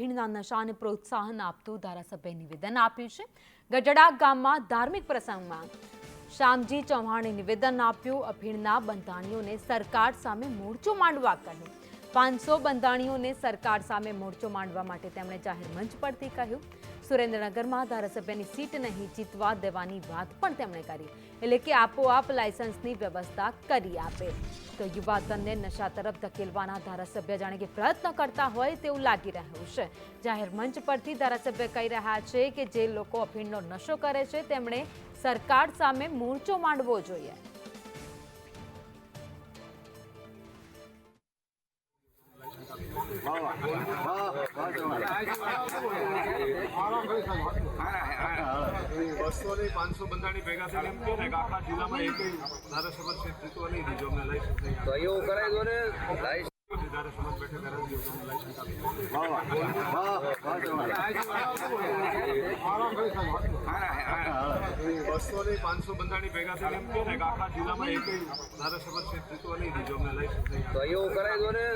અફીણના નશાને પ્રોત્સાહન આપતું ધારાસભ્યએ નિવેદન આપ્યું છે। ગઢડા ગામમાં ધાર્મિક પ્રસંગમાં શ્યામજી ચૌહાણે નિવેદન આપ્યું। અફીણના બંધાણીઓને સરકાર સામે મોરચો માંડવા કહ્યું। 500 બંધાણીઓને સરકાર સામે મોરચો માંડવા માટે તેમણે જાહેર મંચ પરથી કહ્યું। સુરેન્દ્રનગરમાં ધારાસભ્યની સીટ નહીં જીતવા દેવાની વાત પણ તેમણે કરી, એટલે કે આપોઆપ લાયસન્સની વ્યવસ્થા કરી આપે। તો યુવાધનને નશા તરફ ધકેલવાના ધારાસભ્ય જાણે કે પ્રયત્ન કરતા હોય તેવું લાગી રહ્યું છે। જાહેર મંચ પરથી ધારાસભ્ય કહી રહ્યા છે કે જે લોકો અફીણનો નશો કરે છે તેમણે સરકાર સામે મોરચો માંડવો જોઈએ। બસો ની 500 બંધાણી ભેગા થઈને એમ કે આખા જિલ્લામાં એક ધારાસભ્ય સીટ જીતવા નહીં દીધો અમને લાયસન્સ નહીં તો એવું કરાય દો ને ધારાસભ્ય બેઠે કરાવી બસો ની 500 બંધાણી ભેગા થઈને એમ કે આખા જિલ્લામાં એક ધારાસભ્ય સીટ જીતવા નહીં દીધો અમને લાયસન્સ નહીં તો એવું કરાય દો ને